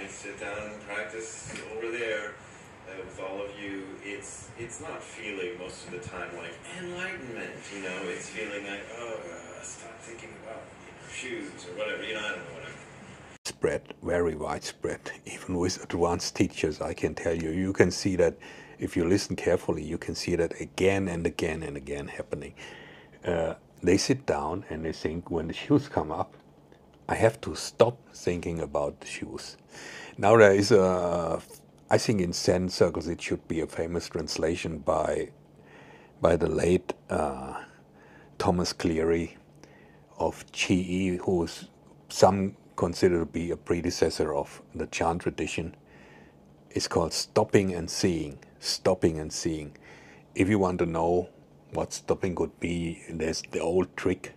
I sit down and practice over there with all of you. It's not feeling most of the time like enlightenment, you know. It's feeling like, oh, stop thinking about shoes or whatever, you know. I don't know what I'm. Spread, very widespread, even with advanced teachers. I can tell you, you can see that if you listen carefully, you can see that again and again and again happening. They sit down and they think when the shoes come up, I have to stop thinking about the shoes. Now there is I think in Zen circles it should be a famous translation by the late Thomas Cleary of Chi, who's some consider to be a predecessor of the Chan tradition. It's called stopping and seeing. Stopping and seeing. If you want to know what stopping could be, there's the old trick.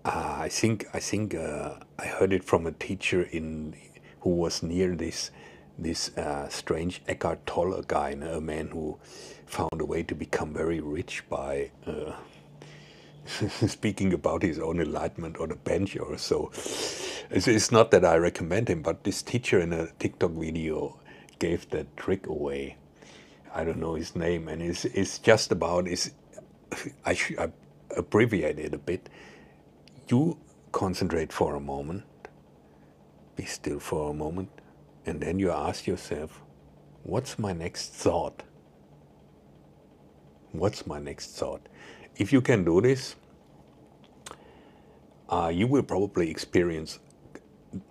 I think I heard it from a teacher who was near this strange Eckhart Tolle guy, a man who found a way to become very rich by speaking about his own enlightenment on a bench or so. It's not that I recommend him, but this teacher in a TikTok video gave that trick away. I don't know his name, and it's just about I abbreviate it a bit. You concentrate for a moment, be still for a moment, and then you ask yourself, what's my next thought? What's my next thought? If you can do this, you will probably experience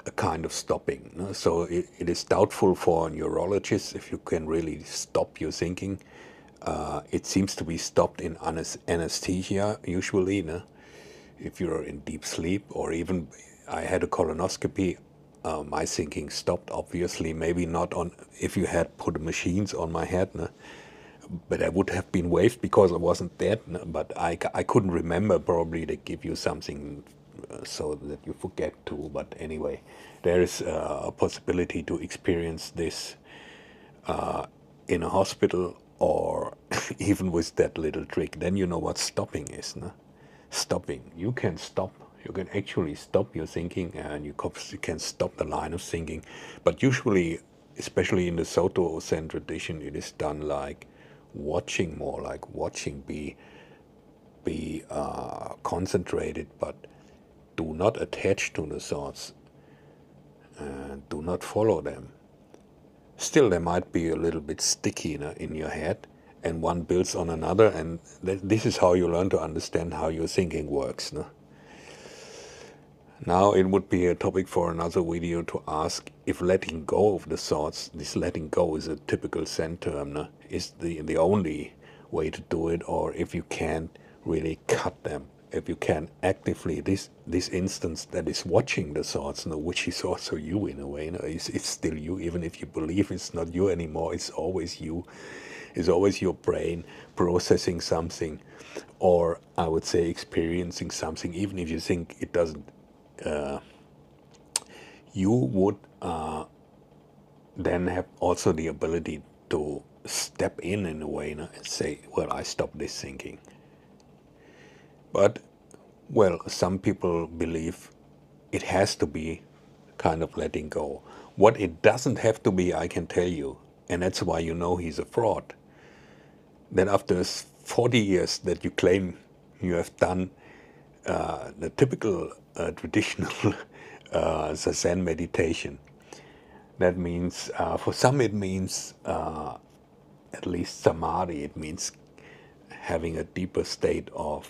a kind of stopping. No? So it is doubtful for neurologists if you can really stop your thinking. It seems to be stopped in anesthesia usually. No? If you're in deep sleep, or even I had a colonoscopy, my thinking stopped, obviously. Maybe not on if you had put machines on my head, no? But I would have been waved because I wasn't dead. No? But I couldn't remember. Probably they give you something so that you forget to. But anyway, there is a possibility to experience this in a hospital, or even with that little trick. Then you know what stopping is. No? Stopping. You can stop. You can actually stop your thinking, and you can stop the line of thinking. But usually, especially in the Soto Zen tradition, it is done like watching more, like watching. Be concentrated, but do not attach to the thoughts. Do not follow them. Still, they might be a little bit sticky in your head, and one builds on another, and this is how you learn to understand how your thinking works. No? Now it would be a topic for another video to ask if letting go of the thoughts, this letting go is a typical Zen term, no? Is the only way to do it, or if you can really cut them, if you can actively, this instance that is watching the thoughts, no, which is also you in a way, no? It's still you, even if you believe it's not you anymore, it's always you. It's always your brain processing something, or I would say experiencing something, even if you think it doesn't. You would then have also the ability to step in a way, no, and say, well, I stopped this thinking. But, well, some people believe it has to be kind of letting go. What it doesn't have to be, I can tell you, and that's why you know he's a fraud. That after 40 years that you claim you have done the typical traditional Zazen meditation, that means, for some it means at least samadhi, it means having a deeper state of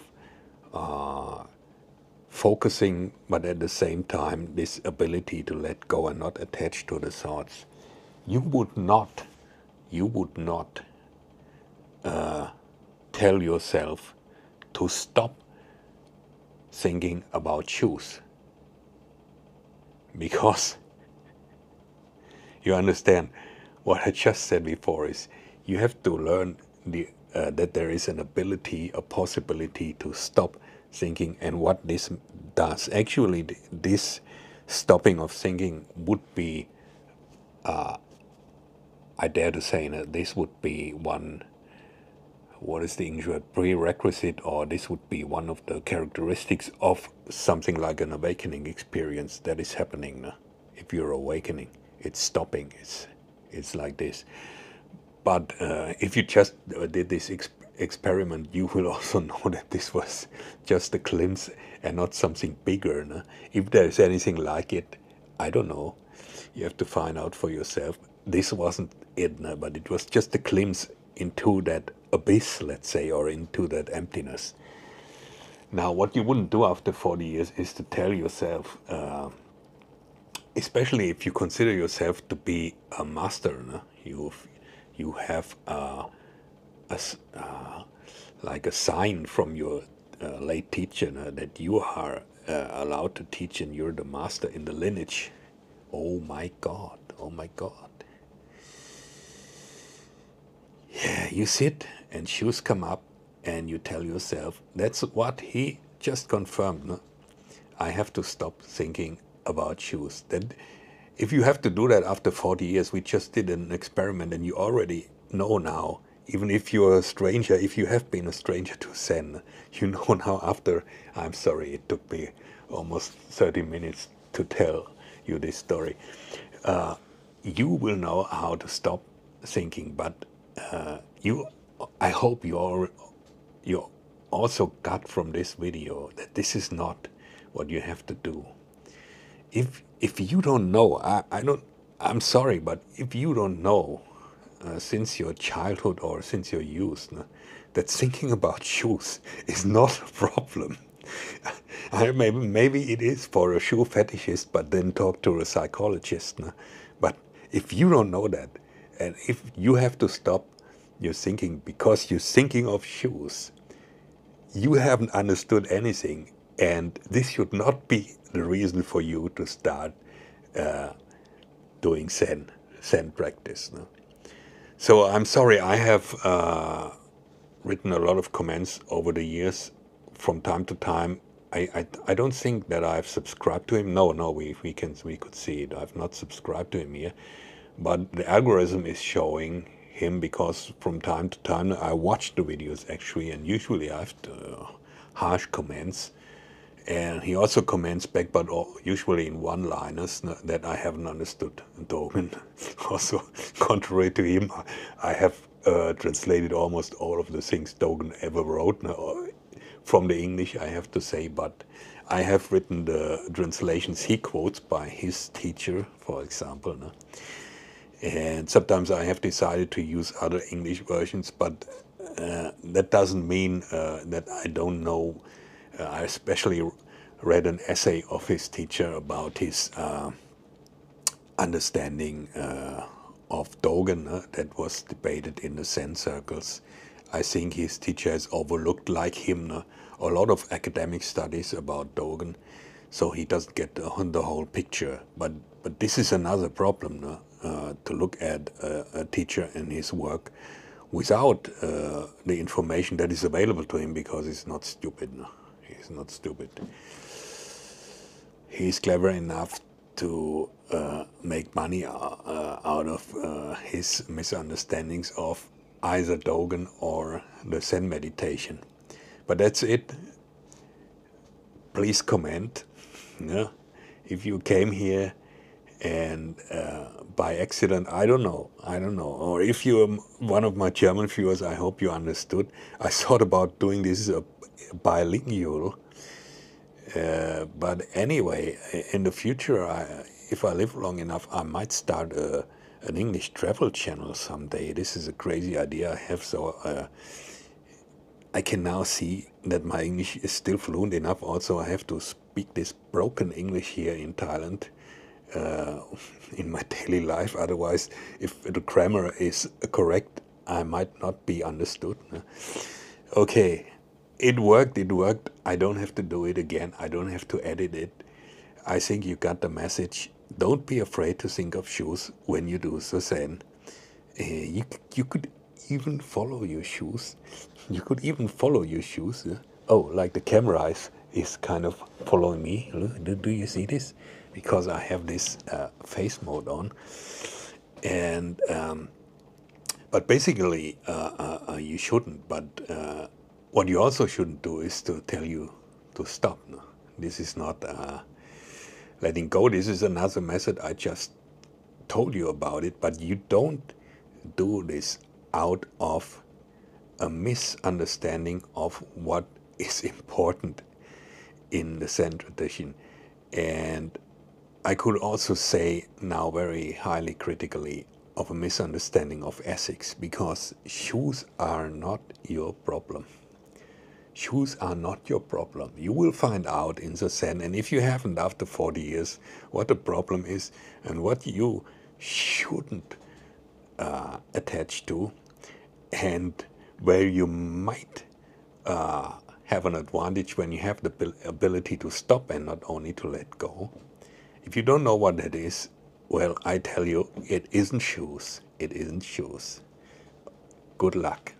focusing, but at the same time this ability to let go and not attach to the thoughts. You would not tell yourself to stop thinking about shoes, because you understand what I just said before is you have to learn that there is an ability, a possibility to stop thinking, and what this does. Actually, this stopping of thinking would be, I dare to say, that this would be one, what is the English word, prerequisite, or this would be one of the characteristics of something like an awakening experience that is happening if you're awakening. it's stopping. It's like this. But if you just did this experiment, you will also know that this was just a glimpse and not something bigger. No? If there's anything like it, I don't know. You have to find out for yourself. This wasn't it, no? But it was just a glimpse into that abyss, let's say, or into that emptiness. Now, what you wouldn't do after 40 years is to tell yourself, especially if you consider yourself to be a master, no? You have like a sign from your late teacher, no? That you are allowed to teach and you're the master in the lineage. Oh my God, oh my God. Yeah, you sit and shoes come up and you tell yourself, that's what he just confirmed. No? I have to stop thinking about shoes. That if you have to do that after 40 years, we just did an experiment and you already know now, even if you're a stranger, if you have been a stranger to Zen, you know now after, I'm sorry, it took me almost 30 minutes to tell you this story. You will know how to stop thinking, but I hope you also got from this video that this is not what you have to do. If you don't know, I'm sorry, but if you don't know since your childhood or since your youth, no, that thinking about shoes is not a problem. Maybe it is for a shoe fetishist, but then talk to a psychologist. No? But if you don't know that, and if you have to stop your thinking because you're thinking of shoes, you haven't understood anything, and this should not be the reason for you to start doing Zen practice. No? So I'm sorry, I have written a lot of comments over the years from time to time. I don't think that I've subscribed to him. No, we could see it. I've not subscribed to him here, but the algorithm is showing him because from time to time I watch the videos actually, and usually I have harsh comments, and he also comments back, but usually in one-liners that I haven't understood. Dogen, also contrary to him, I have translated almost all of the things Dogen ever wrote from the English, I have to say, but I have written the translations he quotes by his teacher, for example. No? And sometimes I have decided to use other English versions, but that doesn't mean that I don't know. I especially read an essay of his teacher about his understanding of Dogen that was debated in the Zen circles. I think his teacher has overlooked, like him, a lot of academic studies about Dogen, so he doesn't get the whole picture. But this is another problem, to look at a teacher and his work without the information that is available to him, because he's not stupid. No? He's not stupid. He's clever enough to make money out of his misunderstandings of either Dogen or the Zen meditation. But that's it. Please comment. Yeah? If you came here and by accident, I don't know, or if you're one of my German viewers, I hope you understood. I thought about doing this bilingual, but anyway, in the future, if I live long enough, I might start an English travel channel someday. This is a crazy idea I have, so I can now see that my English is still fluent enough. Also, I have to speak this broken English here in Thailand in my daily life. Otherwise, if the grammar is correct, I might not be understood. Okay, it worked. I don't have to do it again. I don't have to edit it. I think you got the message. Don't be afraid to think of shoes when you do the Zen. You could even follow your shoes. You could even follow your shoes. Oh, like the camera is kind of following me. Do you see this? Because I have this face mode on. And but basically, you shouldn't. But what you also shouldn't do is to tell you to stop. This is not letting go. This is another method I just told you about it, but you don't do this out of a misunderstanding of what is important in the Zen tradition. And I could also say now very highly critically of a misunderstanding of ethics, because shoes are not your problem. Shoes are not your problem. You will find out in the Zen, and if you haven't after 40 years, what the problem is and what you shouldn't attach to, and where you might have an advantage when you have the ability to stop and not only to let go. If you don't know what that is, well, I tell you, it isn't shoes. It isn't shoes. Good luck.